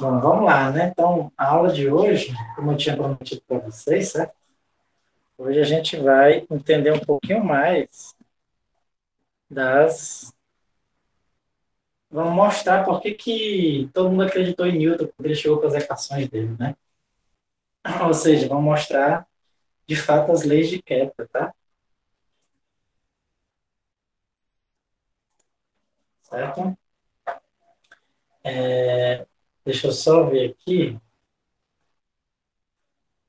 Bom, vamos lá, né? Então, a aula de hoje, como eu tinha prometido para vocês, certo? Hoje a gente vai entender um pouquinho mais das... Vamos mostrar por que todo mundo acreditou em Newton quando ele chegou com as equações dele, né? Ou seja, vamos mostrar, de fato, as leis de Kepler, tá? Certo? Deixa eu só ver aqui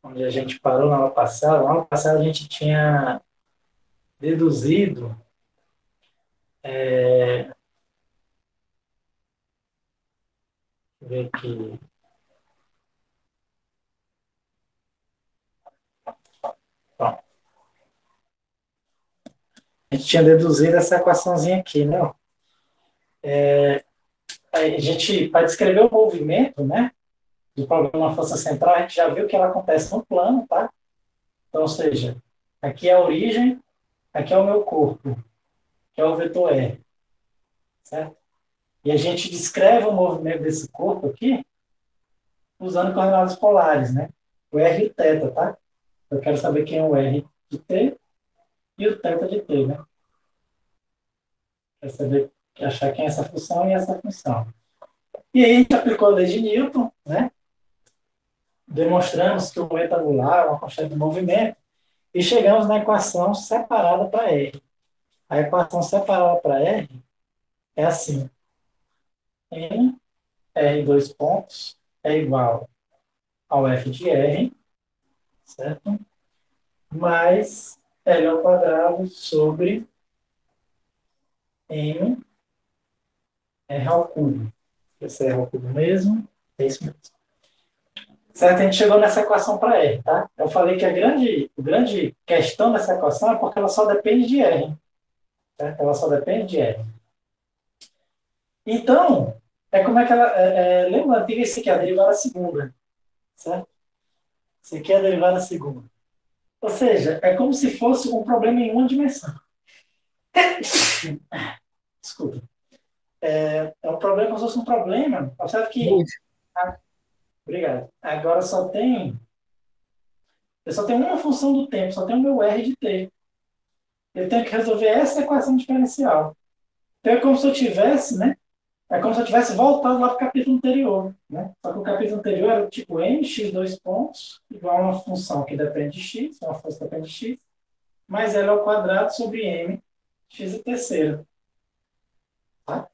onde a gente parou na aula passada. Na aula passada a gente tinha deduzido... Deixa eu ver aqui... Bom, a gente tinha deduzido essa equaçãozinha aqui, né? A gente, para descrever o movimento, né, do problema da força central, a gente já viu que ela acontece no plano, tá? Então, ou seja, aqui é a origem, aqui é o meu corpo, que é o vetor R, certo? E a gente descreve o movimento desse corpo aqui usando coordenadas polares, né? O R e o θ, tá? Eu quero saber quem é o R de T e o θ de T, né? Quero saber, achar quem é essa função e essa função. E aí a gente aplicou a lei de Newton, né? Demonstramos que o momento angular é uma constante de movimento e chegamos na equação separada para R. A equação separada para R é assim: M, R dois pontos, é igual ao F de R, certo? Mais L ao quadrado sobre M, R ao cubo. Esse é R ao cubo mesmo, é isso mesmo. Certo? A gente chegou nessa equação para R, tá? Eu falei que a grande questão dessa equação é porque ela só depende de R, certo? Ela só depende de R. Então, é como é que ela... lembra que isso aqui é a derivada segunda, certo? Isso aqui é a derivada segunda. Ou seja, é como se fosse um problema em uma dimensão. Desculpa. É um problema como se fosse um problema. Observe que... Muito. Obrigado. Agora eu só tenho uma função do tempo, só tenho o meu R de t. Eu tenho que resolver essa equação diferencial. Então é como se eu tivesse, né? É como se eu tivesse voltado lá para o capítulo anterior, né? Só que o capítulo anterior era o tipo m, x dois pontos, igual a uma função que depende de x, uma força que depende de x, mais L ao quadrado sobre m, x a terceira. Tá?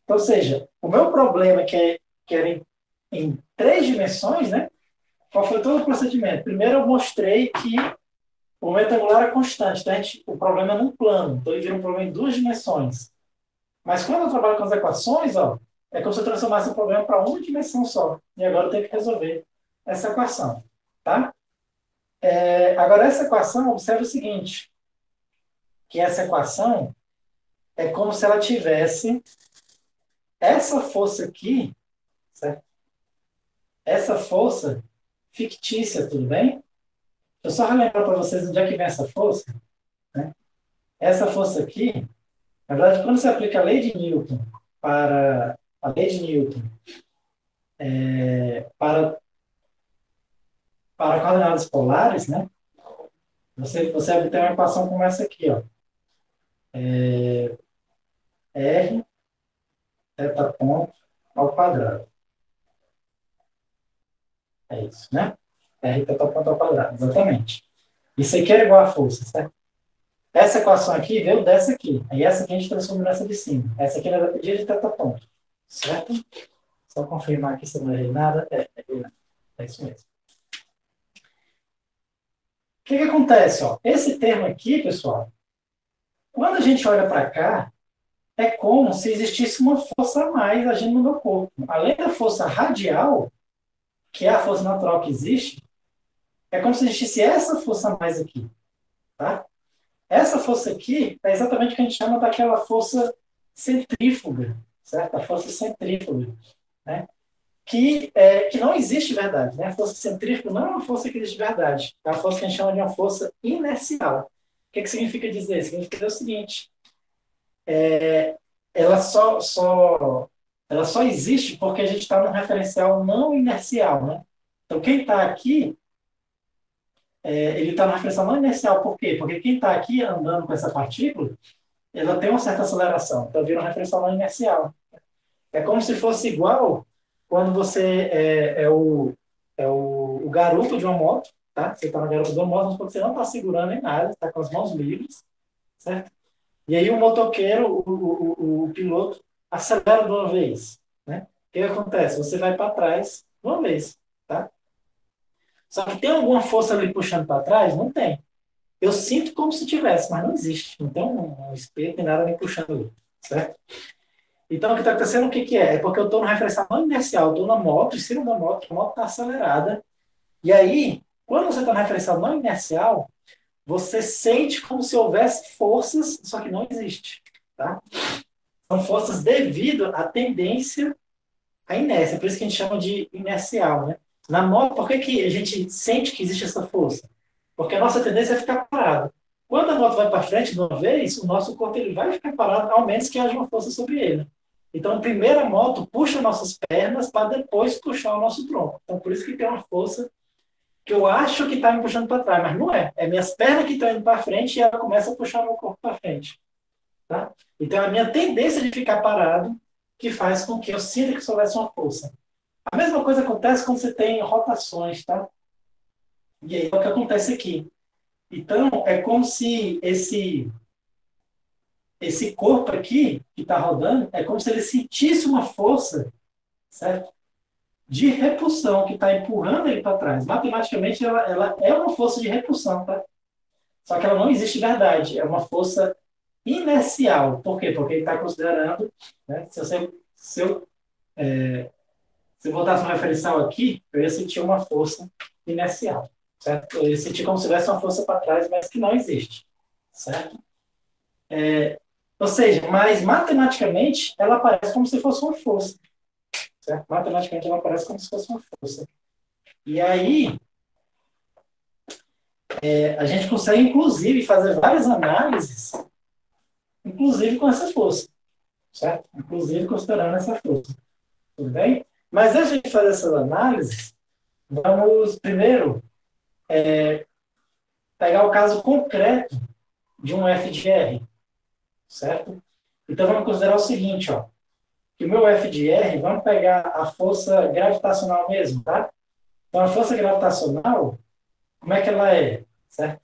Então, ou seja, o meu problema que era em três dimensões, né? Qual foi todo o procedimento? Primeiro eu mostrei que o momento angular é constante, então o problema é num plano, então ele vira um problema em duas dimensões. Mas quando eu trabalho com as equações, ó, é como se eu transformasse o problema para uma dimensão só. E agora eu tenho que resolver essa equação. Tá? Agora, essa equação, observe o seguinte, que essa equação é como se ela tivesse essa força aqui, certo? Essa força fictícia, tudo bem? Eu só relembrar para vocês onde é que vem essa força. Né? Essa força aqui, na verdade, quando você aplica a lei de Newton para a lei de Newton para coordenadas polares, né? Você obtém uma equação como essa aqui, ó. R θ ponto ao quadrado. É isso, né? R θ ponto ao quadrado, exatamente. Isso aqui é igual a força, certo? Essa equação aqui veio dessa aqui. Aí essa aqui a gente transforma nessa de cima. Essa aqui era pedida de θ ponto, certo? Só confirmar aqui se eu não errei nada. É isso mesmo. O que acontece? Ó? Esse termo aqui, pessoal, quando a gente olha para cá, é como se existisse uma força a mais agindo no meu corpo. Além da força radial, que é a força natural que existe, é como se existisse essa força a mais aqui. Tá? Essa força aqui é exatamente o que a gente chama daquela força centrífuga, certo? A força centrífuga, né? Que não existe de verdade. Né? A força centrífuga não é uma força que existe de verdade. É uma força que a gente chama de uma força inercial. O que significa dizer? Significa dizer o seguinte, ela só ela só existe porque a gente está num referencial não inercial, né? Então, quem está aqui, ele está no referencial não inercial. Por quê? Porque quem está aqui andando com essa partícula, ela tem uma certa aceleração. Então, vira um referencial não inercial. É como se fosse igual quando você o garupa de uma moto, tá? Você está na garupa de uma moto, mas você não está segurando em nada, está com as mãos livres, certo? E aí o motoqueiro, o piloto, acelera de uma vez, né? O que acontece? Você vai para trás de uma vez, tá? Só que tem alguma força ali puxando para trás? Não tem. Eu sinto como se tivesse, mas não existe. Não tem um espelho, nem nada me puxando ali, certo? Então, o que está acontecendo, o que, que é? É porque eu estou no referencial não inercial, eu estou na moto, em cima da moto, a moto está acelerada. E aí, quando você está no referencial não inercial, você sente como se houvesse forças, só que não existe. Tá? São forças devido à tendência à inércia, por isso que a gente chama de inercial. Né? Na moto, por que, que a gente sente que existe essa força? Porque a nossa tendência é ficar parado. Quando a moto vai para frente de uma vez, o nosso corpo ele vai ficar parado, ao menos que haja uma força sobre ele. Então, primeiro a moto puxa nossas pernas para depois puxar o nosso tronco. Então, por isso que tem uma força que eu acho que está me puxando para trás, mas não é. É minhas pernas que estão indo para frente e ela começa a puxar meu corpo para frente. Tá? Então, é a minha tendência de ficar parado que faz com que eu sinta que soubesse uma força. A mesma coisa acontece quando você tem rotações, tá? E aí é o que acontece aqui. Então, é como se esse corpo aqui, que está rodando, é como se ele sentisse uma força, certo? De repulsão, que está empurrando ele para trás. Matematicamente, ela é uma força de repulsão, tá? Só que ela não existe de verdade. É uma força inercial. Por quê? Porque ele está considerando, né, se eu botasse um referencial aqui, eu ia sentir uma força inercial, certo? Eu ia sentir como se tivesse uma força para trás, mas que não existe, certo? Ou seja, mas matematicamente ela aparece como se fosse uma força, certo? Matematicamente ela aparece como se fosse uma força. E aí a gente consegue inclusive fazer várias análises, inclusive com essa força, certo? Inclusive considerando essa força, tudo bem? Mas antes de a gente fazer essas análises, vamos primeiro pegar o caso concreto de um F de R, certo? Então vamos considerar o seguinte, ó, que o meu F de R, vamos pegar a força gravitacional mesmo, tá? Então a força gravitacional, como é que ela é, certo?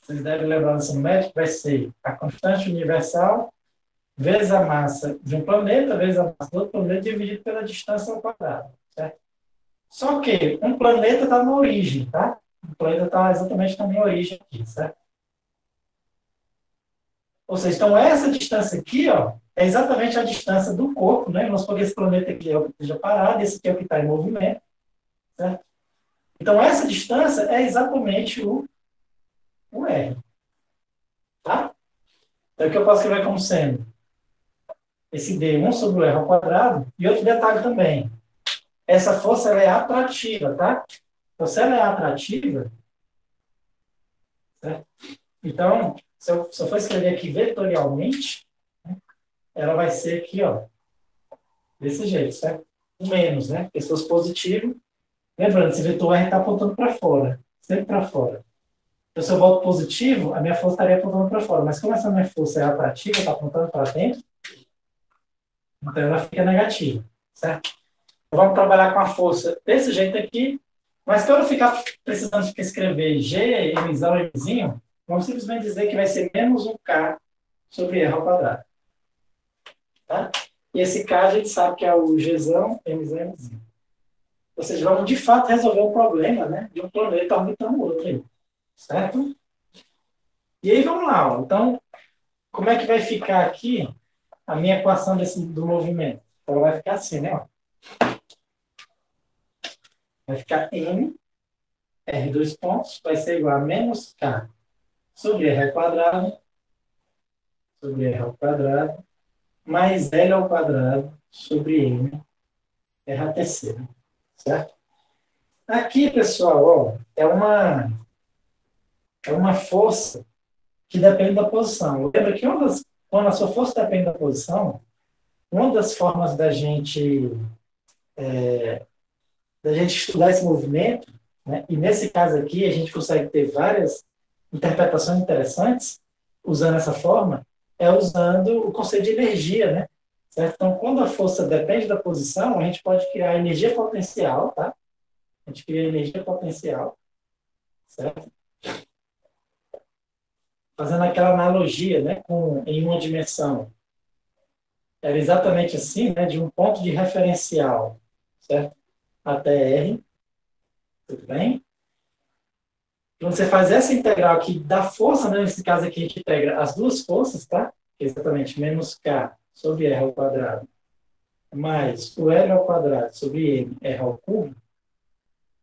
Vocês devem lembrar no ensino médio, vai ser a constante universal vezes a massa de um planeta, vezes a massa do outro planeta, dividido pela distância ao quadrado, certo? Só que um planeta está na origem, tá? O planeta está exatamente na minha origem aqui, certo? Ou seja, então essa distância aqui, ó, é exatamente a distância do corpo, né? Vamos supor que esse planeta aqui é o que esteja parado, esse aqui é o que está em movimento, certo? Então essa distância é exatamente o R, tá? Então aqui eu posso escrever como sendo esse D, 1 sobre o R ao quadrado, e outro detalhe também. Essa força ela é atrativa, tá? Então, se ela é atrativa, certo? Então, se eu for escrever aqui vetorialmente, ela vai ser aqui, ó, desse jeito, certo? O menos, né? Porque se fosse positivo, lembrando, esse vetor R está apontando para fora, sempre para fora. Então, se eu volto positivo, a minha força estaria apontando para fora. Mas como essa minha força é atrativa, está apontando para dentro, então ela fica negativa, certo? Então, vamos trabalhar com a força desse jeito aqui, mas para eu não ficar precisando de escrever G, Mzão e Mzinho, vamos simplesmente dizer que vai ser menos um K sobre R ao quadrado. Tá? E esse K a gente sabe que é o Gzão, Mzão e Mzinho. Ou seja, vamos de fato resolver o problema, né, de um planeta orbitando o outro aí. Certo? E aí vamos lá. Ó. Então, como é que vai ficar aqui a minha equação do movimento? Então, vai ficar assim, né? Ó. Vai ficar M, R dois pontos, vai ser igual a menos K sobre R ao quadrado, sobre R ao quadrado, mais L ao quadrado sobre M, R a terceira. Certo? Aqui, pessoal, ó, é uma força que depende da posição. Lembra que quando a sua força depende da posição, uma das formas da gente estudar esse movimento, né? E nesse caso aqui a gente consegue ter várias interpretações interessantes usando essa forma, é usando o conceito de energia, né? Certo? Então, quando a força depende da posição, a gente pode criar energia potencial, tá? A gente cria energia potencial, certo? Fazendo aquela analogia, né, em uma dimensão. Era exatamente assim, né, de um ponto de referencial, certo? Até R, tudo bem? Quando você faz essa integral aqui da força, né, nesse caso aqui a gente integra as duas forças, tá? Que é exatamente menos K sobre R ao quadrado, mais o L ao quadrado sobre M, R ao cubo,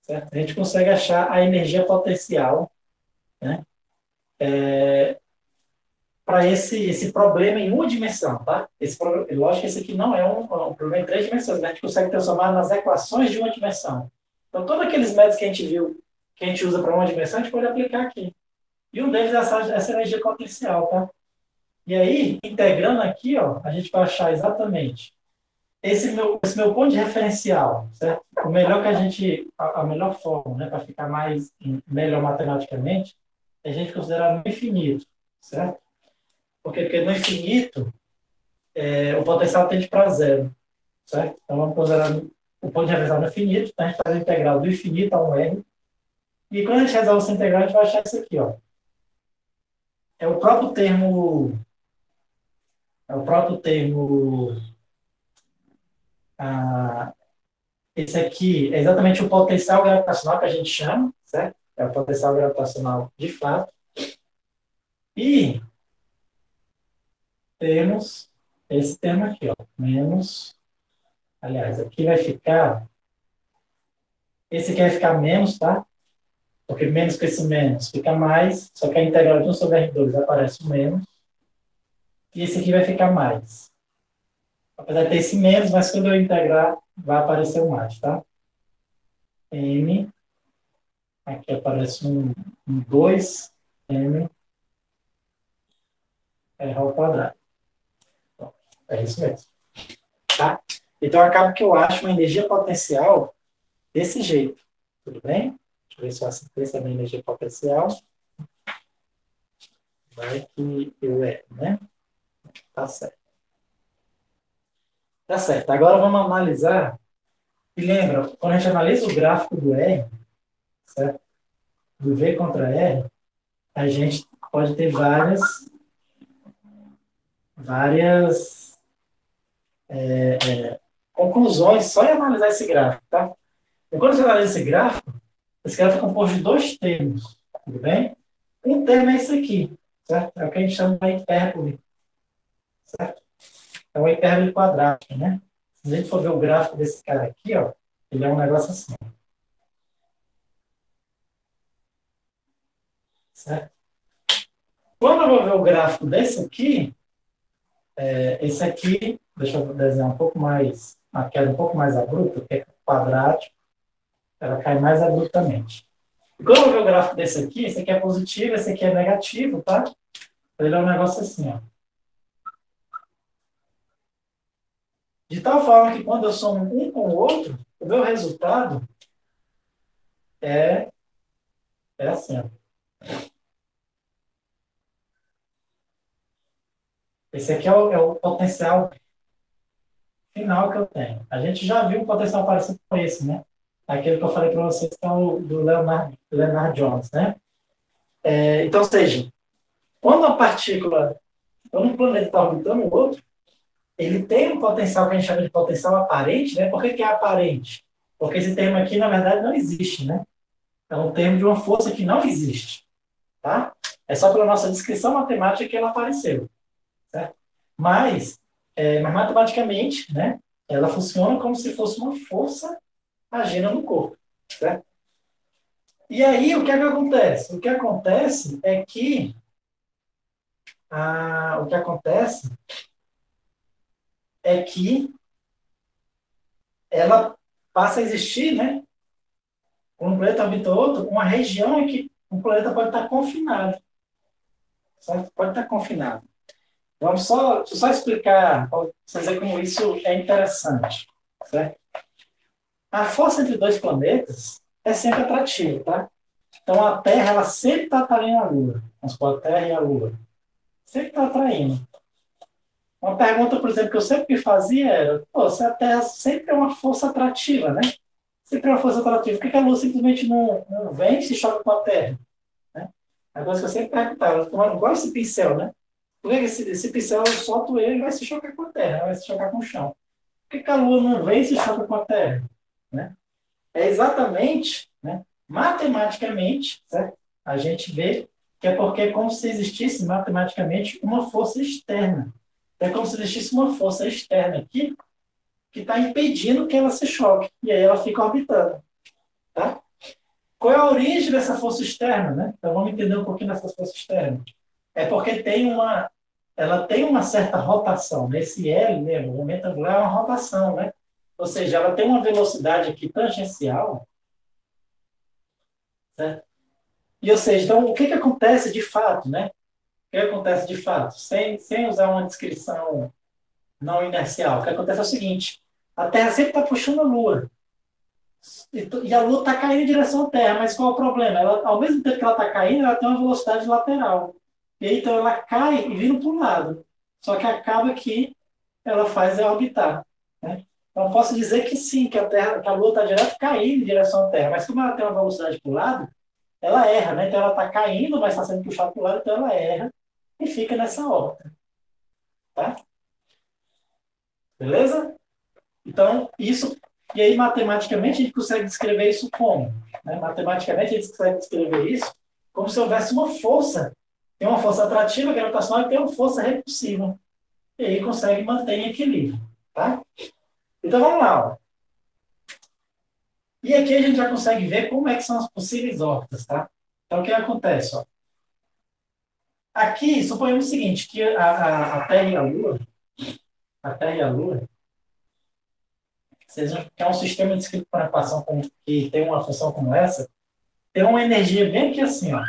certo? A gente consegue achar a energia potencial, né, para esse problema em uma dimensão, tá? Lógico que esse aqui não é um problema em três dimensões, né? A gente consegue transformar nas equações de uma dimensão. Então, todos aqueles métodos que a gente viu, que a gente usa para uma dimensão, a gente pode aplicar aqui. E um deles é essa energia potencial, tá? E aí, integrando aqui, ó, a gente vai achar exatamente esse meu ponto de referencial, certo? O melhor que a melhor forma, né, para ficar melhor matematicamente, é a gente considerar no infinito, certo? Porque no infinito, o potencial tende para zero, certo? Então, vamos considerar o ponto de referencial no infinito, então a gente faz a integral do infinito a um R, e quando a gente resolve essa integral, a gente vai achar isso aqui, ó. É o próprio termo, é o próprio termo, ah, esse aqui é exatamente o potencial gravitacional que a gente chama, certo? É o potencial gravitacional de fato. E temos esse termo aqui, ó, menos, aliás, aqui vai ficar, esse aqui vai ficar menos, tá? Porque menos que esse menos fica mais, só que a integral de 1 sobre R2 aparece o menos, e esse aqui vai ficar mais. Apesar de ter esse menos, mas quando eu integrar, vai aparecer o mais, tá? M, aqui aparece um 2, M, R ao quadrado. Então, é isso mesmo, tá? Então, acaba que eu acho uma energia potencial desse jeito, tudo bem? Deixa eu ver se eu acertei essa minha energia potencial. Vai que eu né? Tá certo. Tá certo. Agora vamos analisar. E lembra, quando a gente analisa o gráfico do R, certo? Do V contra R, a gente pode ter várias conclusões só em analisar esse gráfico, tá? E quando você analisa esse gráfico é composto de dois termos, tudo bem? Um termo é esse aqui, certo? É o que a gente chama de hipérbole, certo? É uma hipérbole quadrática, né? Se a gente for ver o gráfico desse cara aqui, ó, ele é um negócio assim, certo? Quando eu vou ver o gráfico desse aqui, esse aqui, deixa eu desenhar um pouco mais, uma queda um pouco mais abrupta, porque é quadrático, ela cai mais abruptamente. E quando eu vou ver o gráfico desse aqui, esse aqui é positivo, esse aqui é negativo, tá? Ele é um negócio assim, ó. De tal forma que quando eu somo um com o outro, o meu resultado é, é assim, ó. Esse aqui é o potencial final que eu tenho. A gente já viu um potencial parecido com esse, né? Aquele que eu falei para vocês, que é o do Leonard Jones, né? Então, ou seja, quando a partícula, quando um planeta está orbitando o outro, ele tem um potencial que a gente chama de potencial aparente, né? Por que é aparente? Porque esse termo aqui, na verdade, não existe, né? É um termo de uma força que não existe, tá? É só pela nossa descrição matemática que ela apareceu, certo? Mas matematicamente, né? Ela funciona como se fosse uma força agindo no corpo, certo? E aí, o que é que acontece? O que acontece é que o que acontece é que ela passa a existir, né? Quando um planeta habita outro, uma região em que um planeta pode estar confinado, certo? Pode estar confinado. Deixa eu só explicar, para vocês verem como isso é interessante, certo? A força entre dois planetas é sempre atrativa, tá? Então a Terra, ela sempre está atraindo a Lua. Vamos supor, a Terra e a Lua. Sempre está atraindo. Uma pergunta, por exemplo, que eu sempre me fazia era, pô, se a Terra sempre é uma força atrativa, né? Sempre é uma força atrativa, por que a Lua simplesmente não vem e se choca com a Terra? Né? A coisa que eu sempre perguntava, igual esse pincel, né? Por que esse pincel, eu solto ele e vai se chocar com a Terra, vai se chocar com o chão? Por que a Lua não vem e se choca com a Terra? Né? É exatamente, né, matematicamente, certo? A gente vê que é porque é como se existisse matematicamente uma força externa. É como se existisse uma força externa aqui que está impedindo que ela se choque. E aí ela fica orbitando. Tá? Qual é a origem dessa força externa? Né? Então vamos entender um pouquinho dessa força externa. É porque ela tem uma certa rotação. Nesse L, né, o momento angular é uma rotação. Né? Ou seja, ela tem uma velocidade aqui tangencial, certo? E, ou seja, então, o que, que acontece de fato, né? O que acontece de fato? Sem usar uma descrição não inercial. O que acontece é o seguinte: a Terra sempre está puxando a Lua. E a Lua está caindo em direção à Terra, mas qual é o problema? Ela, ao mesmo tempo que ela está caindo, ela tem uma velocidade lateral. E aí, então ela cai e vira para o lado. Só que acaba que ela faz é orbitar. Né? Então, posso dizer que sim, que a Lua está direto caindo em direção à Terra, mas como ela tem uma velocidade para o lado, ela erra, né? Então ela está caindo, mas está sendo puxada para o lado, então ela erra e fica nessa órbita, tá? Beleza? Então, isso. E aí, matematicamente, a gente consegue descrever isso como? Né? Matematicamente, a gente consegue descrever isso como se houvesse uma força. Tem uma força atrativa, gravitacional, e tem uma força repulsiva. E aí consegue manter em equilíbrio, tá? Então, vamos lá. Ó. E aqui a gente já consegue ver como é que são as possíveis órbitas, tá? Então, o que acontece? Ó? Aqui, suponhamos o seguinte, que a Terra e a Terra e a Lua, vocês vejam que é um sistema descrito por equação que tem uma função como essa, tem uma energia bem aqui assim, ó. O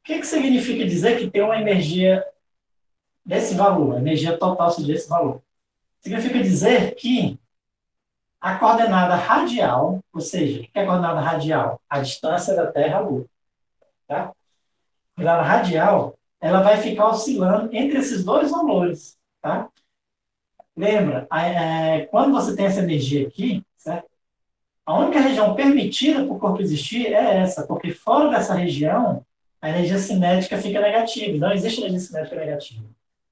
que significa dizer que tem uma energia desse valor, energia total seja desse valor? Significa dizer que a coordenada radial, ou seja, o que é a coordenada radial? A distância da Terra à Lua. Tá? A coordenada radial, ela vai ficar oscilando entre esses dois valores. Tá? Lembra, quando você tem essa energia aqui, certo? A única região permitida para o corpo existir é essa, porque fora dessa região, a energia cinética fica negativa. Não existe energia cinética negativa.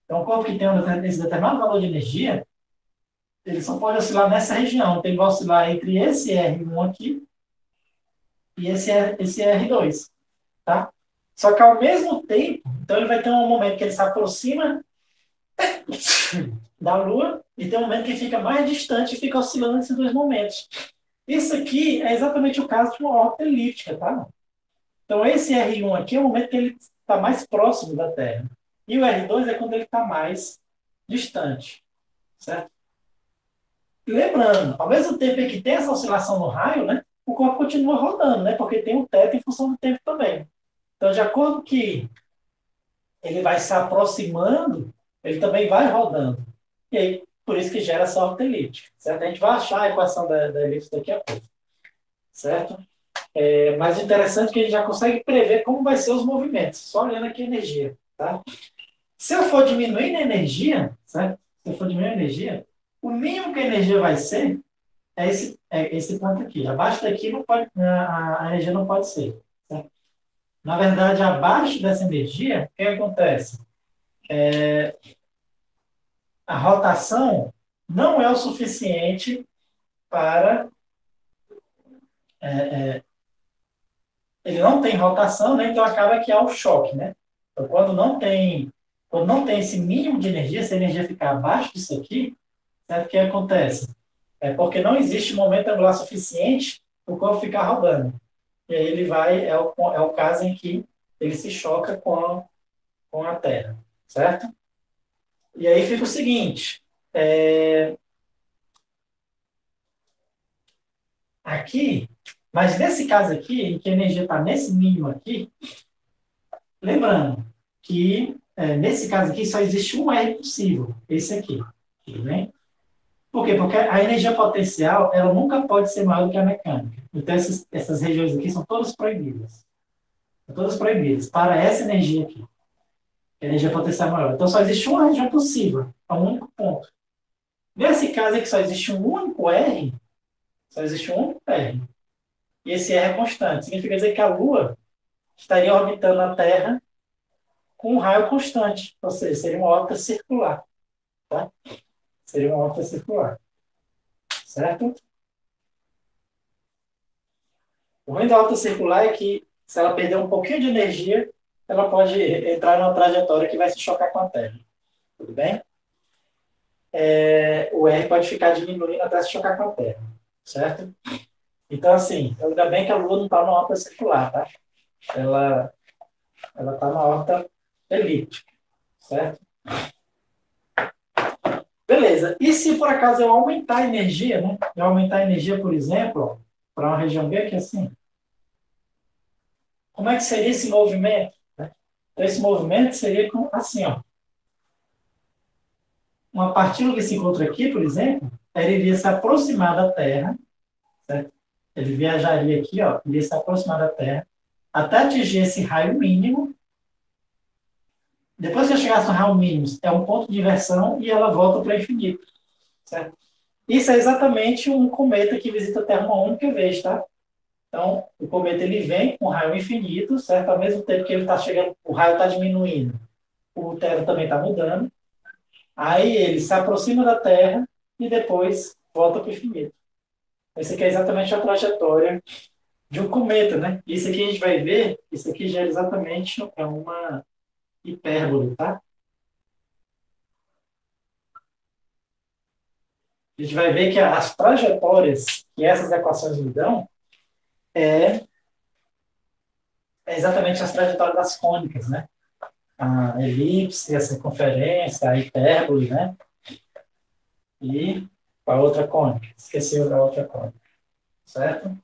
Então, o corpo que tem esse determinado valor de energia, ele só pode oscilar nessa região. Então, ele vai oscilar entre esse R1 aqui e esse R2. Tá? Só que, ao mesmo tempo, então ele vai ter um momento que ele se aproxima da Lua e tem um momento que fica mais distante e fica oscilando nesses dois momentos. Isso aqui é exatamente o caso de uma órbita elíptica, tá? Então, esse R1 aqui é o momento que ele está mais próximo da Terra. E o R2 é quando ele está mais distante, certo? E lembrando, ao mesmo tempo que tem essa oscilação no raio, né, o corpo continua rodando, né, porque tem um teto em função do tempo também. Então, de acordo que ele vai se aproximando, ele também vai rodando. E aí, por isso que gera essa órbita elíptica, certo? A gente vai achar a equação da elipse daqui a pouco, certo? Mas o interessante é que a gente já consegue prever como vai ser os movimentos, só olhando aqui a energia. Tá? Se eu for diminuindo a energia, certo? Se eu for diminuindo a energia, o mínimo que a energia vai ser é esse ponto aqui. Abaixo daqui não pode, a energia não pode ser. Certo? Na verdade, abaixo dessa energia, o que acontece? A rotação não é o suficiente para. Ele não tem rotação, né? Então acaba que há o choque. Né? Então, quando não tem esse mínimo de energia, se a energia ficar abaixo disso aqui, certo? O que acontece? É porque não existe momento angular suficiente para o corpo ficar rodando. E aí ele vai, é o caso em que ele se choca com a Terra, certo? E aí fica o seguinte, aqui, mas nesse caso aqui, em que a energia está nesse mínimo aqui, lembrando que nesse caso aqui, só existe um R possível, esse aqui. Tudo bem? Por quê? Porque a energia potencial, ela nunca pode ser maior do que a mecânica. Então, essas regiões aqui são todas proibidas. São todas proibidas para essa energia aqui. A energia potencial maior. Então, só existe uma região possível. É um único ponto. Nesse caso aqui, só existe um único R. Só existe um único R. E esse R é constante. Significa dizer que a Lua estaria orbitando a Terra com um raio constante. Ou seja, seria uma órbita circular. Tá? Seria uma órbita circular. Certo? O ruim da órbita circular é que, se ela perder um pouquinho de energia, ela pode entrar numa trajetória que vai se chocar com a Terra. Tudo bem? O R pode ficar diminuindo até se chocar com a Terra. Certo? Então, assim, ainda bem que a Lua não está numa órbita circular, tá? Ela está na órbita elíptica. Certo? Beleza. E se por acaso eu aumentar a energia, né? Eu aumentar a energia, por exemplo, para uma região B aqui assim, como é que seria esse movimento? Né? Então, esse movimento seria assim, ó. Uma partícula que se encontra aqui, por exemplo, ela iria se aproximar da Terra, certo? Ele viajaria aqui, ó, iria se aproximar da Terra, até atingir esse raio mínimo. Depois que eu chegasse no raio mínimo, é um ponto de inversão e ela volta para o infinito, certo? Isso é exatamente um cometa que visita a Terra uma única vez, tá? Então, o cometa ele vem com raio infinito, certo? Ao mesmo tempo que ele está chegando, o raio está diminuindo, o Terra também está mudando. Aí ele se aproxima da Terra e depois volta para o infinito. Essa aqui é exatamente a trajetória de um cometa, né? Isso aqui a gente vai ver, isso aqui já é exatamente uma hipérbole, tá? A gente vai ver que as trajetórias que essas equações me dão é, é exatamente as trajetórias das cônicas, né? A elipse, a circunferência, a hipérbole, né? E a outra cônica. Esqueci da outra cônica, certo?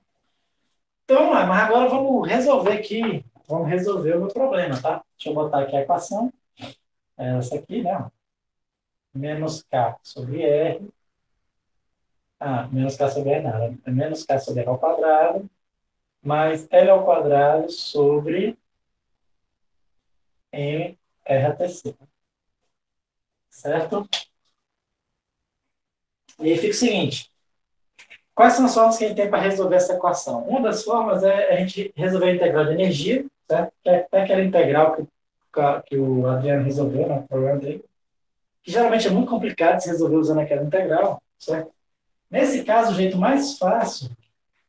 Então, mas agora vamos resolver aqui, vamos resolver o meu problema, tá? Deixa eu botar aqui a equação. É essa aqui, né? Menos K sobre R. Menos K sobre R nada. É menos K sobre R ao quadrado, mais L ao quadrado sobre M R a terceira. Certo? E aí fica o seguinte. Quais são as formas que a gente tem para resolver essa equação? Uma das formas é a gente resolver a integral de energia, certo? Que é aquela integral que o Adriano resolveu no programa dele, que geralmente é muito complicado de se resolver usando aquela integral, certo? Nesse caso, o jeito mais fácil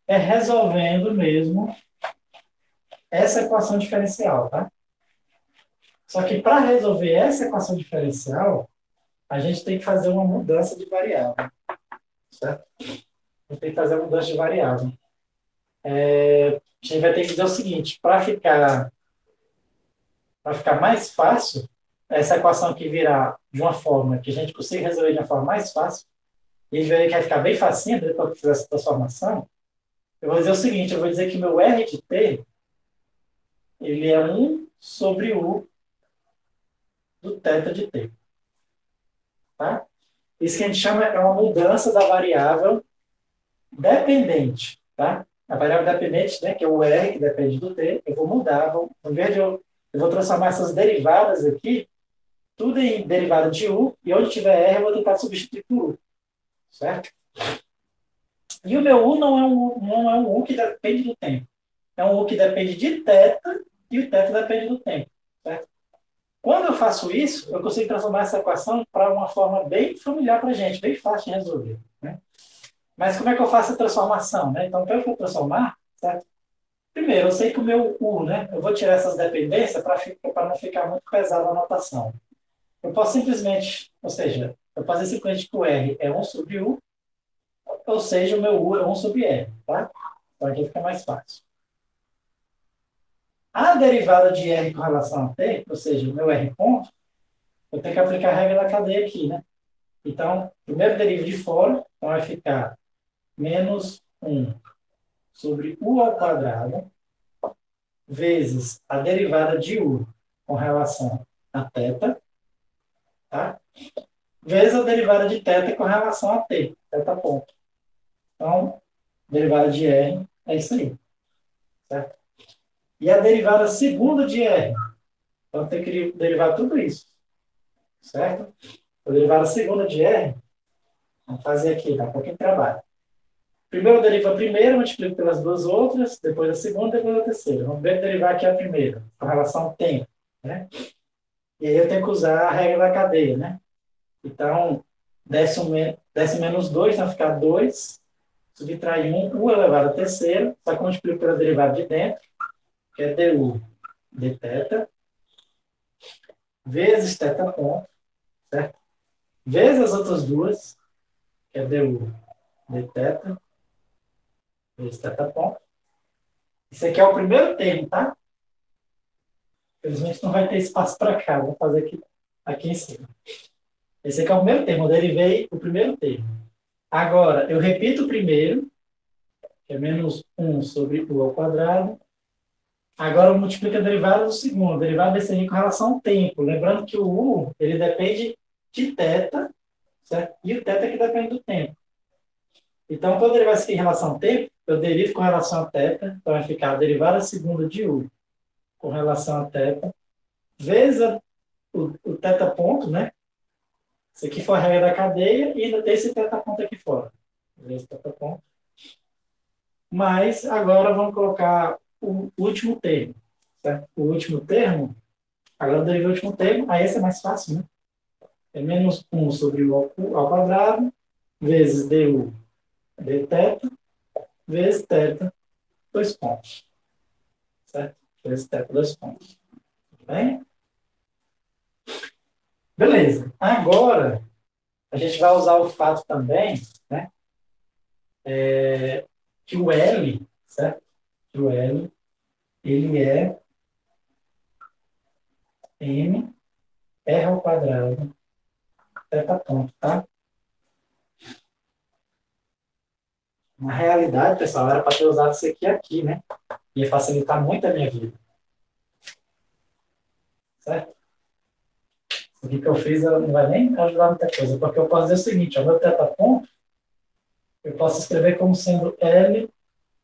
é resolvendo mesmo essa equação diferencial, tá? Só que para resolver essa equação diferencial, a gente tem que fazer uma mudança de variável, certo? A gente tem que fazer uma mudança de variável. A gente vai ter que dizer o seguinte, para ficar mais fácil, essa equação aqui virar de uma forma que a gente consiga resolver de uma forma mais fácil, e a gente vai ficar bem facinho depois que fizer essa transformação, eu vou dizer o seguinte, eu vou dizer que meu R de T, ele é 1 sobre U do θ de T. Tá? Isso que a gente chama é uma mudança da variável dependente. Tá? A variável dependente, né, que é o R, que depende do T, eu vou mudar, ao invés de eu vou transformar essas derivadas aqui, tudo em derivada de U, e onde tiver R eu vou tentar substituir por U. Certo? E o meu U não é um U que depende do tempo. É um U que depende de θ, e o θ depende do tempo. Certo? Quando eu faço isso, eu consigo transformar essa equação para uma forma bem familiar para a gente, bem fácil de resolver. Né? Mas como é que eu faço a transformação? Né? Então, para eu transformar, certo? Primeiro, eu sei que o meu U, né? Eu vou tirar essas dependências para não ficar muito pesada a notação. Eu posso simplesmente, ou seja, eu posso dizer simplesmente que o R é 1 sobre U, ou seja, o meu U é 1 sobre R. Tá? Então aqui fica mais fácil. A derivada de R com relação a T, ou seja, o meu R ponto, eu tenho que aplicar a regra da cadeia aqui, né? Então, primeiro derivo de fora, então vai ficar menos 1 sobre U ao quadrado, vezes a derivada de U com relação a θ, tá? Vezes a derivada de θ com relação a t, θ ponto. Então, derivada de R é isso aí, certo? E a derivada segunda de R, então tem que derivar tudo isso, certo? A derivada segunda de R, vamos fazer aqui, dá um pouquinho de trabalho. Primeiro eu derivo a primeira, multiplico pelas duas outras, depois a segunda, depois a terceira. Vamos ver derivar aqui a primeira, com relação ao tempo, né? E aí eu tenho que usar a regra da cadeia, né? Então, desce menos 2 vai ficar 2, subtrai 1 elevado à terceira, só que eu multiplico pela derivada de dentro, que é du de θ, vezes θ ponto, certo? Vezes as outras duas, que é du de θ, vezes θ ponto. Isso aqui é o primeiro termo, tá? Infelizmente não vai ter espaço para cá, vou fazer aqui em cima. Esse aqui é o primeiro termo, eu derivei o primeiro termo. Agora, eu repito o primeiro, que é menos 1 sobre u ao quadrado. Agora eu multiplico a derivada do segundo. A derivada desse aqui com relação ao tempo. Lembrando que o u, ele depende de θ, certo? E o θ que depende do tempo. Então, quando eu derivar isso aqui em relação ao tempo, eu derivo com relação a θ. Então, vai ficar a derivada segunda de u com relação a θ, vezes o θ ponto, né? Isso aqui foi a regra da cadeia e ainda tem esse θ ponto aqui fora. Vezes θ ponto. Mas agora vamos colocar o último termo. Certo? O último termo, agora eu derivei o último termo, aí esse é mais fácil, né? É menos 1 sobre u ao quadrado, vezes du de θ, vezes θ, dois pontos. Certo? Vezes θ, dois pontos. Tudo bem? Beleza. Agora, a gente vai usar o fato também, né? Que o L, certo? Que o L, ele é m r ao quadrado θ ponto, tá? Na realidade, pessoal, era para ter usado isso aqui, né? Ia facilitar muito a minha vida. Certo? Isso aqui que eu fiz não vai nem ajudar muita coisa, porque eu posso dizer o seguinte, o meu θ ponto, eu posso escrever como sendo L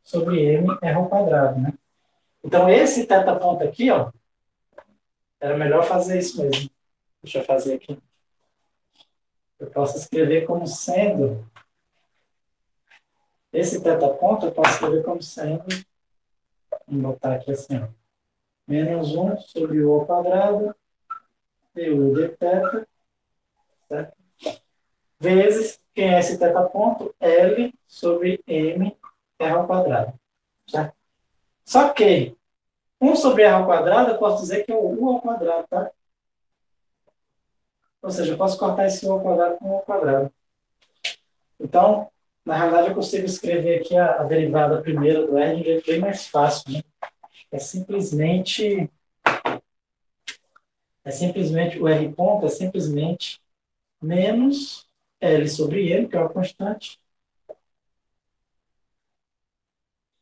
sobre M R ao quadrado, né? Então, esse θ ponto aqui, ó, era melhor fazer isso mesmo. Deixa eu fazer aqui. Eu posso escrever como sendo, esse θ ponto, eu posso escrever como sendo, vou botar aqui assim, ó, menos 1 sobre u ao quadrado, du de θ, certo? Vezes, quem é esse θ ponto? L sobre M R ao quadrado. Certo? Só que 1 sobre R ao quadrado, eu posso dizer que é o U ao quadrado, tá? Ou seja, eu posso cortar esse U ao quadrado com U ao quadrado. Então, na realidade, eu consigo escrever aqui a derivada primeira do R de um jeito bem mais fácil, né? É simplesmente o R ponto é simplesmente menos L sobre M, que é uma constante,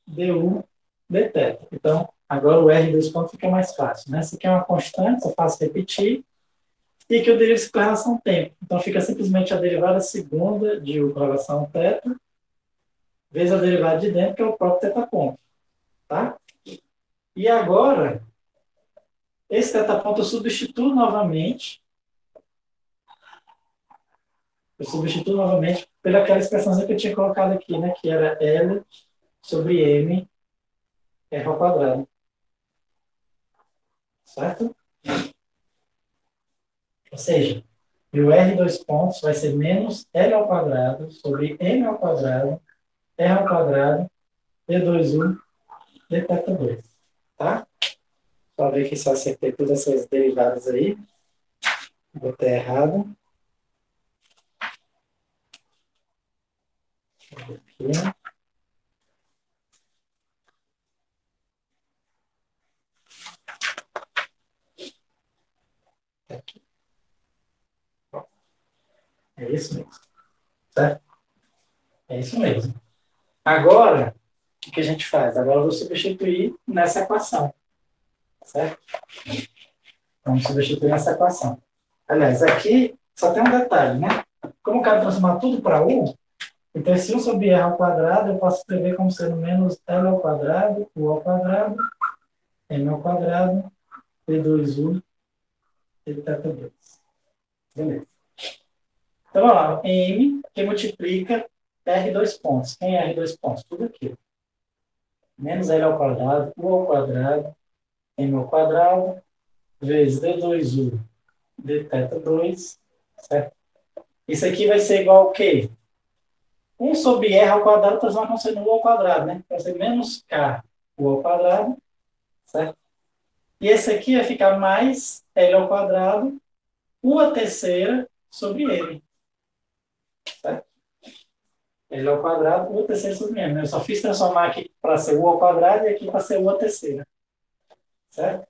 du de θ. Então, agora o R dos pontos fica mais fácil, né? Se aqui é uma constante, só faço repetir, e que eu derivo isso com relação ao tempo. Então, fica simplesmente a derivada segunda de u com relação ao θ, vezes a derivada de dentro, que é o próprio θ ponto. Tá? E agora, esse θ ponto eu substituo novamente. Pela aquela expressão que eu tinha colocado aqui, né? Que era L sobre M R ao quadrado. Certo? Ou seja, o R dois pontos vai ser menos L ao quadrado sobre M ao quadrado, R ao quadrado, D2U, dθ2. Tá? Só ver que só acertei todas essas derivadas aí. Botei errado. Aqui. Aqui. É isso mesmo. Certo? É isso mesmo. Agora, o que a gente faz? Agora eu vou substituir nessa equação. Certo? Vamos substituir nessa equação. Aliás, aqui só tem um detalhe, né? Como eu quero transformar tudo para U, então esse 1 sobre R ao quadrado eu posso escrever como sendo menos L ao quadrado, U ao quadrado, M ao quadrado, P2U, θ 2. Beleza. Então, vamos lá. M, que multiplica R dois pontos. Quem é R dois pontos? Tudo aqui. Menos L ao quadrado, U ao quadrado, M ao quadrado, vezes D2U, dθ 2, certo? Isso aqui vai ser igual ao quê? 1 sobre R ao quadrado transforma como sendo U ao quadrado, né? Vai ser menos K, U ao quadrado, certo? E esse aqui vai ficar mais L ao quadrado, U a terceira sobre M, certo? L ao quadrado, U a terceira sobre M. Eu só fiz transformar aqui para ser U ao quadrado e aqui para ser U a terceira, certo?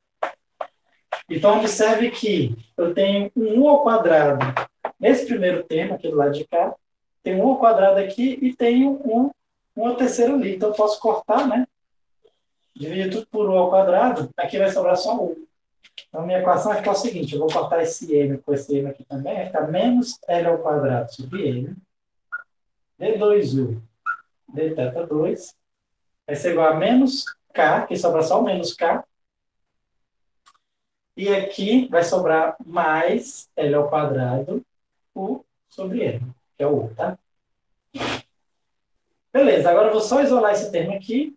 Então, observe que eu tenho um U ao quadrado nesse primeiro termo, aqui do lado de cá, tem um U ao quadrado aqui e tenho um ao terceiro ali. Então, eu posso cortar, né? Dividir tudo por U ao quadrado, aqui vai sobrar só U. Então, a minha equação vai ficar o seguinte, eu vou cortar esse M com esse M aqui também, vai ficar menos L ao quadrado sobre M, D2U, dθ 2, vai ser igual a menos K, que sobra só o menos K, e aqui vai sobrar mais L ao quadrado, U sobre M, que é o U, tá? Beleza, agora eu vou só isolar esse termo aqui.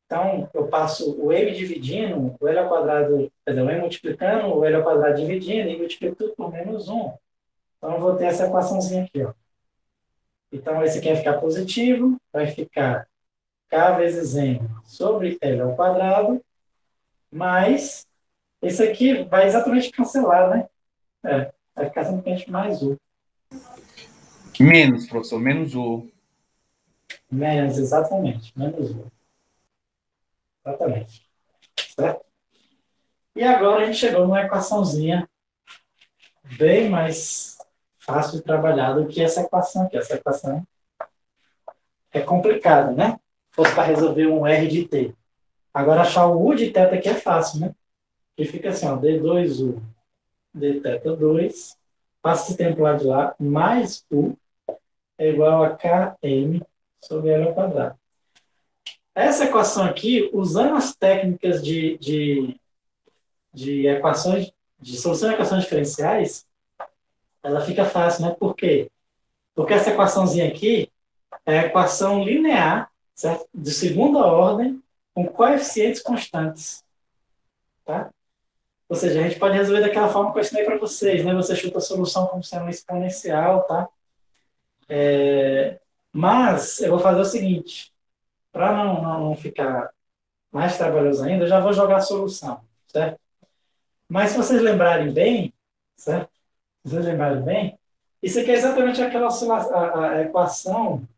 Então, eu passo o M dividindo, o L ao quadrado, quer dizer, o M multiplicando, o L ao quadrado dividindo, e multiplico tudo por menos 1. Então, eu vou ter essa equaçãozinha aqui, ó. Então, esse aqui vai ficar positivo, vai ficar K vezes M sobre L ao quadrado, mais esse aqui vai exatamente cancelar, né? Vai ficar simplesmente mais U. Menos, professor, menos U. Menos, exatamente, menos U. Exatamente. Certo? E agora a gente chegou numa equaçãozinha bem mais fácil de trabalhar do que essa equação aqui. Essa equação é complicada, né? Se fosse para resolver um R de T. Agora, achar o U de θ aqui é fácil, né? Que fica assim, ó, D2U dθ 2, passa esse tempo lá de lá, mais U é igual a Km sobre L ao quadrado. Essa equação aqui, usando as técnicas de equações, de solução de equações diferenciais, ela fica fácil, né? Por quê? Porque essa equaçãozinha aqui é a equação linear, certo? De segunda ordem, com coeficientes constantes, tá? Ou seja, a gente pode resolver daquela forma que eu ensinei para vocês, né? Você chuta a solução como sendo exponencial, tá? Mas eu vou fazer o seguinte, para não ficar mais trabalhoso ainda, eu já vou jogar a solução, certo? Mas se vocês lembrarem bem, certo? Se vocês lembrarem bem, isso aqui é exatamente aquela a equação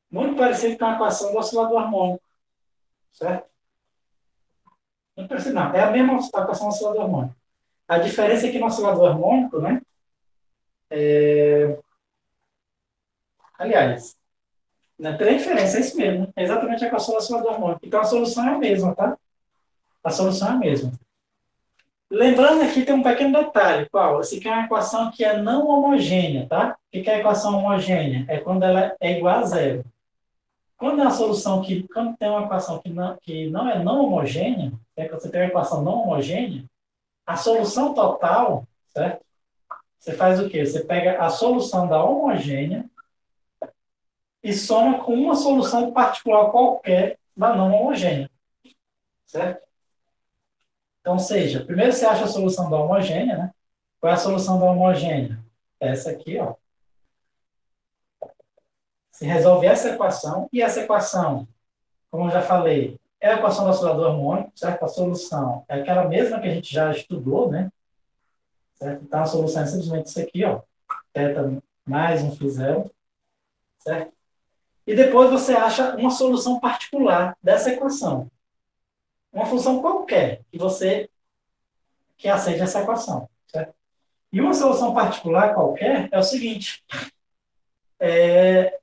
muito parecida com a equação do oscilador harmônico, certo? Não parecido, não. É a mesma equação do oscilador harmônico. A diferença é que no oscilador harmônico, né? Aliás, não tem diferença, é isso mesmo. É exatamente a equação do oscilador harmônico. Então a solução é a mesma, tá? A solução é a mesma. Lembrando aqui, tem um pequeno detalhe. Qual? Essa aqui é uma equação que é não homogênea, tá? O que é a equação homogênea? É quando ela é igual a zero. Quando é uma solução quando tem uma equação que não é não homogênea, é que você tem uma equação não homogênea, a solução total, certo? Você faz o quê? Você pega a solução da homogênea e soma com uma solução particular qualquer da não homogênea, certo? Então, seja, primeiro você acha a solução da homogênea, né? Qual é a solução da homogênea? Essa aqui, ó. Se resolve essa equação, e essa equação, como eu já falei, é a equação do oscilador harmônico, certo? A solução é aquela mesma que a gente já estudou, né? Certo? Então, a solução é simplesmente isso aqui, ó. Θ mais um φ zero, certo? E depois você acha uma solução particular dessa equação. Uma função qualquer que aceite essa equação, certo? E uma solução particular qualquer é o seguinte, é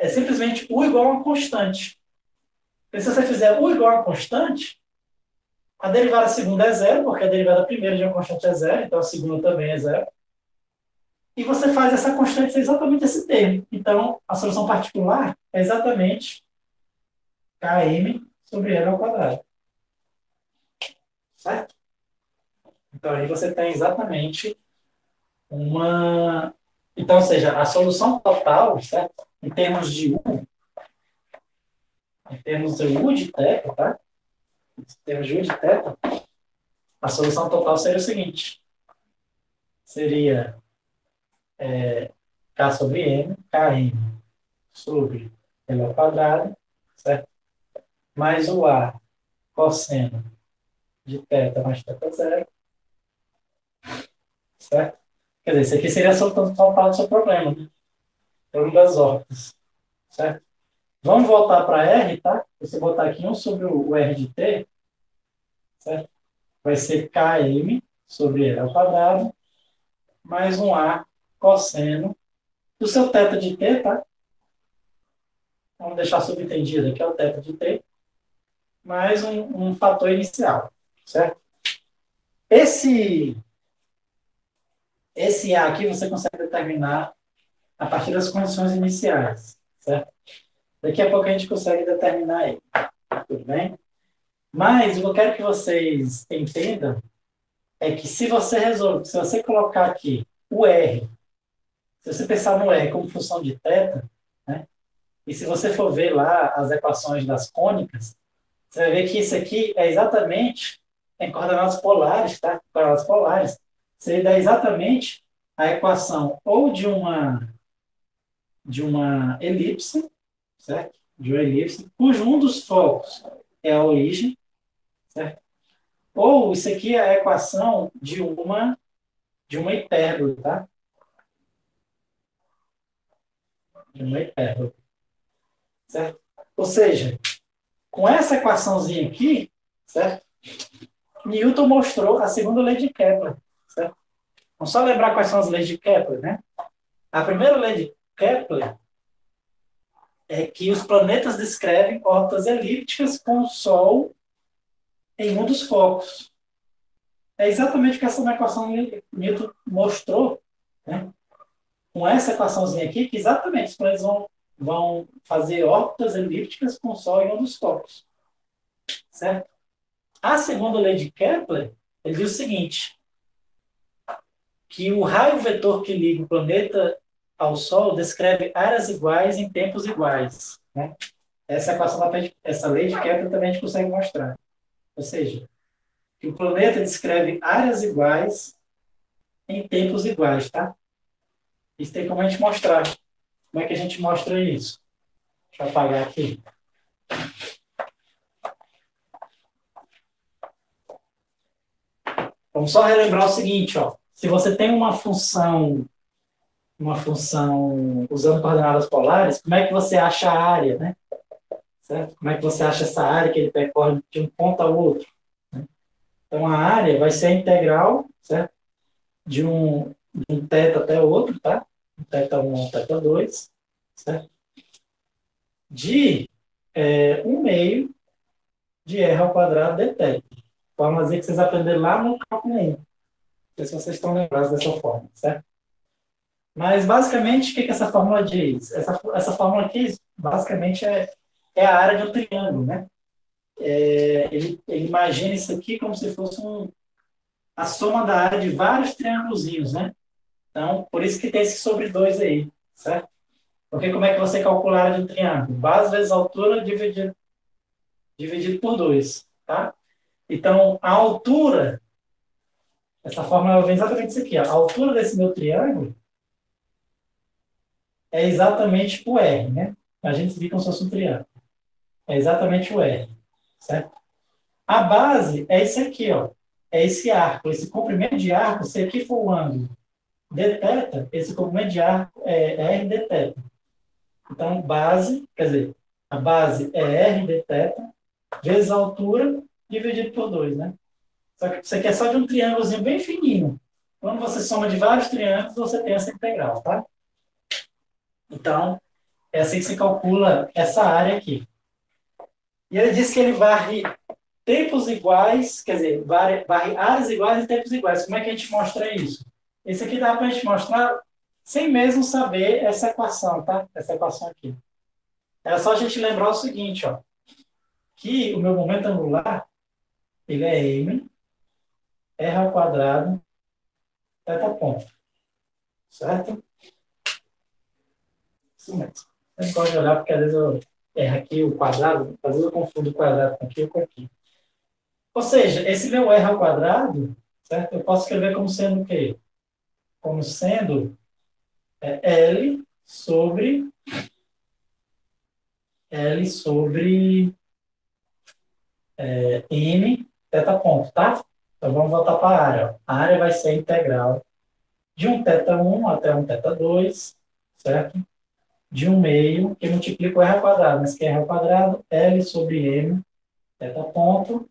simplesmente U igual a uma constante. E se você fizer U igual a uma constante, A derivada segunda é zero, porque a derivada primeira de uma constante é zero, então a segunda também é zero. E você faz essa constante ser exatamente esse termo. Então, a solução particular é exatamente km sobre L ao quadrado. Certo? Então, aí você tem exatamente uma... Então, ou seja, a solução total, certo? Em termos de U de θ, tá? Em termos de U de θ, a solução total seria o seguinte. Seria K sobre M, Km sobre L ao quadrado, certo? Mais o A cosseno de θ mais θ zero, certo? Quer dizer, isso aqui seria a solução total do seu problema, né? Problema das órbitas, certo? Vamos voltar para R, tá? Você botar aqui 1 sobre o R de t, certo? Vai ser Km sobre L ao quadrado, mais um A cosseno do seu θ de t, tá? Vamos deixar subentendido aqui é o θ de t, mais um fator inicial, certo? Esse A aqui você consegue determinar a partir das condições iniciais, certo? Daqui a pouco a gente consegue determinar ele, tudo bem? Mas o que eu quero que vocês entendam é que se você colocar aqui o R, se você pensar no R como função de θ, né? E se você for ver lá as equações das cônicas, você vai ver que isso aqui é exatamente em coordenadas polares, tá? Coordenadas polares. Você dá exatamente a equação ou de uma elipse, certo? De uma elipse, cujo um dos focos é a origem, certo? Ou isso aqui é a equação de uma hipérbole, tá? De uma hipérbole, certo? Ou seja, com essa equaçãozinha aqui, certo? Newton mostrou a segunda lei de Kepler, certo? Vamos só lembrar quais são as leis de Kepler, né? A primeira lei de Kepler é que os planetas descrevem órbitas elípticas com o Sol em um dos focos. É exatamente o que essa equação Newton mostrou, né? Com essa equaçãozinha aqui, que exatamente os planetas vão fazer órbitas elípticas com o Sol em um dos focos. Certo? A segunda lei de Kepler, ele diz o seguinte, que o raio vetor que liga o planeta ao Sol descreve áreas iguais em tempos iguais. Né? Essa lei de Kepler também a gente consegue mostrar. Ou seja, que o planeta descreve áreas iguais em tempos iguais, tá? Isso tem como a gente mostrar. Como é que a gente mostra isso? Deixa eu apagar aqui. Vamos só relembrar o seguinte, ó. Se você tem uma função usando coordenadas polares, como é que você acha a área, né? Certo? Como é que você acha essa área que ele percorre de um ponto ao outro? Né? Então, a área vai ser a integral, certo? De um θ até o outro, tá? Um θ1 ao θ2, certo? De 1 meio de R ao quadrado dθ. Formazinha que vocês aprenderam lá no cálculo 1. Não sei se vocês estão lembrados dessa forma, certo? Mas, basicamente, o que essa fórmula diz? Essa fórmula aqui, basicamente, é a área de um triângulo, né? Ele imagina isso aqui como se fosse a soma da área de vários triângulozinhos, né? Então, por isso que tem esse sobre 2 aí, certo? Porque como é que você calcula a área de um triângulo? Base vezes altura dividido por 2, tá? Então, a altura, essa fórmula vem exatamente isso aqui, ó. A altura desse meu triângulo é exatamente o R, né? A gente viu como se fosse um triângulo. É exatamente o R, certo? A base é isso aqui, ó. É esse arco, esse comprimento de arco, se aqui for o ângulo dθ, esse comprimento de arco é R dθ. Então, base, quer dizer, a base é R dθ vezes a altura dividido por 2, né? Só que isso aqui é só de um triângulozinho bem fininho. Quando você soma de vários triângulos, você tem essa integral, tá? Então, é assim que se calcula essa área aqui. E ele diz que ele varre tempos iguais, quer dizer, áreas iguais e tempos iguais. Como é que a gente mostra isso? Esse aqui dá para a gente mostrar sem mesmo saber essa equação, tá? Essa equação aqui. É só a gente lembrar o seguinte, ó, que o meu momento angular, ele é m, r ao quadrado, θ ponto. Certo? Isso mesmo. Você pode olhar, porque às vezes eu erro aqui o quadrado, às vezes eu confundo o quadrado com aqui e com aqui. Ou seja, esse meu r ao quadrado, certo? Eu posso escrever como sendo o quê? Como sendo L sobre n θ ponto, tá? Então vamos voltar para a área. Ó. A área vai ser a integral de um θ1 até um θ2, certo? De um meio, que multiplica o r ao quadrado, mas que é r ao quadrado, L sobre m, θ ponto,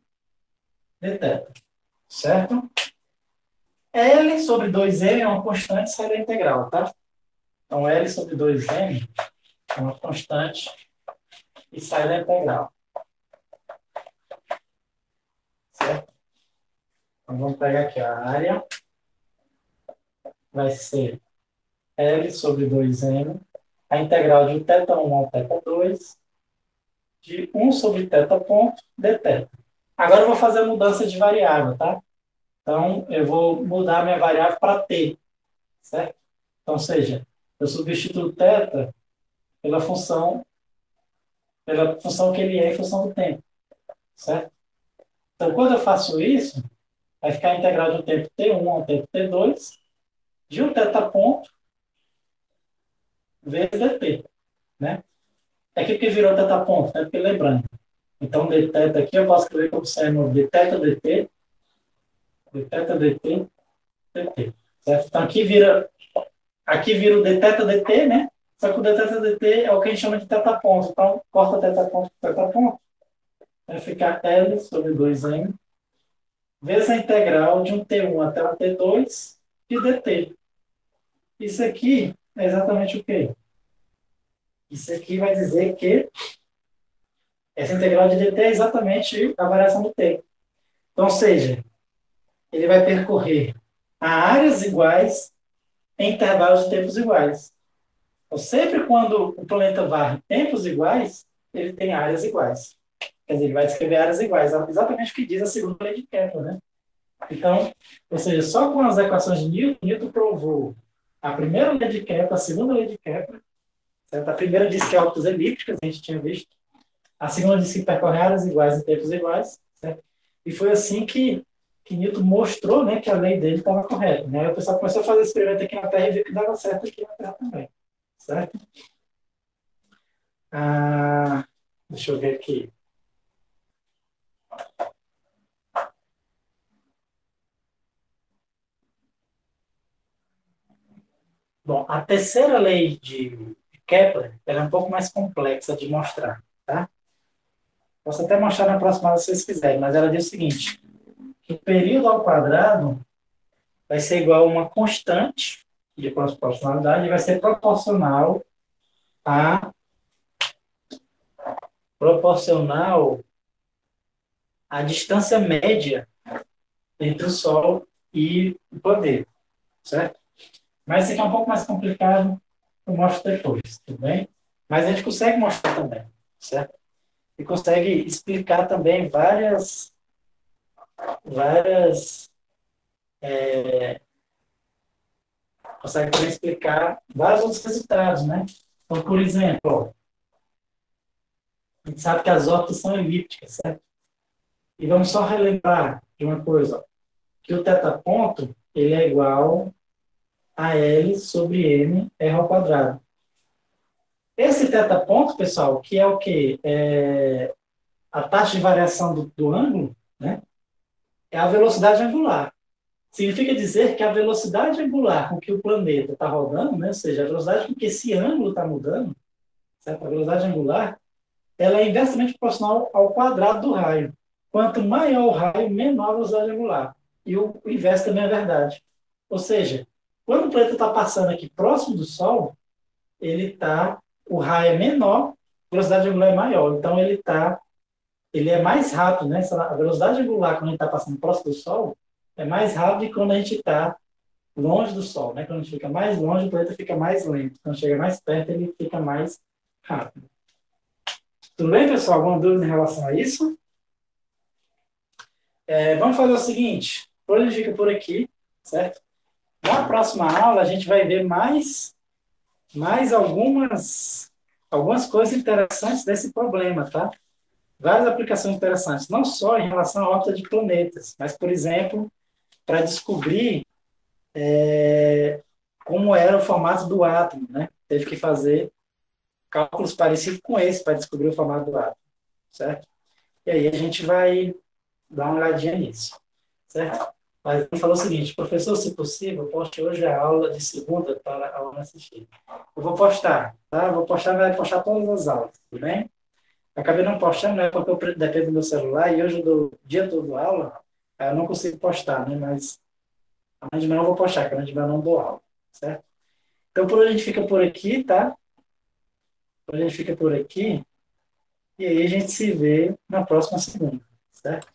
dθ. Certo? L sobre 2m é uma constante, sai da integral, tá? Então, L sobre 2m é uma constante e sai da integral. Certo? Então, vamos pegar aqui a área. Vai ser L sobre 2m, a integral de θ1 ao θ2, de 1 sobre θ ponto, dθ. Agora eu vou fazer a mudança de variável, tá? Então, eu vou mudar minha variável para t, certo? Então, ou seja, eu substituo θ pela função que ele é em função do tempo, certo? Então, quando eu faço isso, vai ficar a integral do tempo t1 ao tempo t2 de um θ ponto vezes dt, né? É aqui porque virou θ ponto, né? Porque lembrando. Então, dθ aqui eu posso escrever como sendo dθ dt, dθ dt, dt, certo? Então, aqui vira o dθ dt, né? Só que o dθ dt é o que a gente chama de θ ponto. Então, corta θ ponto por θ ponto. Vai ficar L sobre 2m vezes a integral de um t1 até um t2 de dt. Isso aqui é exatamente o quê? Isso aqui vai dizer que essa integral de dt é exatamente a variação do tempo. Então, ou seja, ele vai percorrer a áreas iguais em intervalos de tempos iguais. Então, sempre quando o planeta varre tempos iguais, ele tem áreas iguais. Quer dizer, ele vai descrever áreas iguais, exatamente o que diz a segunda lei de Kepler, né? Então, ou seja, só com as equações de Newton, Newton provou a primeira lei de Kepler, a segunda lei de Kepler, certo? A primeira diz que é órbitas elípticas, a gente tinha visto. A segunda diz que percorre áreas iguais em tempos iguais, certo? E foi assim que Newton mostrou, né, que a lei dele estava correta. Né? Aí o pessoal começou a fazer experimento aqui na Terra e viu que dava certo aqui na Terra também, certo? Deixa eu ver aqui. Bom, a terceira lei de Kepler ela é um pouco mais complexa de mostrar, tá? Posso até mostrar na próxima aula se vocês quiserem, mas ela diz o seguinte, que o período ao quadrado vai ser igual a uma constante de proporcionalidade e vai ser proporcional à distância média entre o Sol e o planeta, certo? Mas isso aqui é um pouco mais complicado, eu mostro depois, tudo bem? Mas a gente consegue mostrar também, certo? E consegue explicar também consegue também explicar vários outros resultados, né? Então, por exemplo, ó, a gente sabe que as órbitas são elípticas, certo? E vamos só relembrar de uma coisa, ó, que o θ ponto ele é igual a L sobre M R ao quadrado. Esse θ ponto, pessoal, que é o quê? A taxa de variação do ângulo, né? É a velocidade angular. Significa dizer que a velocidade angular com que o planeta está rodando, né? Ou seja, a velocidade com que esse ângulo está mudando, certo? A velocidade angular, ela é inversamente proporcional ao quadrado do raio. Quanto maior o raio, menor a velocidade angular. E o inverso também é verdade. Ou seja, quando o planeta está passando aqui próximo do Sol, o raio é menor, a velocidade angular é maior. Então, ele está ele é mais rápido, né? A velocidade angular quando a gente está passando próximo do Sol é mais rápido que quando a gente está longe do Sol, né? Quando a gente fica mais longe, o planeta fica mais lento. Quando chega mais perto, ele fica mais rápido. Tudo bem, pessoal? Alguma dúvida em relação a isso? Vamos fazer o seguinte. Hoje a gente fica por aqui, certo? Na próxima aula, a gente vai ver mais algumas coisas interessantes desse problema, tá? Várias aplicações interessantes, não só em relação à órbita de planetas, mas, por exemplo, para descobrir como era o formato do átomo, né? Teve que fazer cálculos parecidos com esse para descobrir o formato do átomo, certo? E aí a gente vai dar uma olhadinha nisso, certo? Mas ele falou o seguinte, professor, se possível, poste hoje a aula de segunda para a aula assistir. Eu vou postar, tá? Vou postar, vai postar todas as aulas, tudo bem? Acabei não postando, né? Porque eu dependo do meu celular e hoje eu dou o dia todo aula, aí eu não consigo postar, né? Mas amanhã de manhã eu vou postar, que amanhã de manhã eu não dou aula, certo? Então, por hoje a gente fica por aqui, tá? Por hoje a gente fica por aqui e aí a gente se vê na próxima segunda, certo?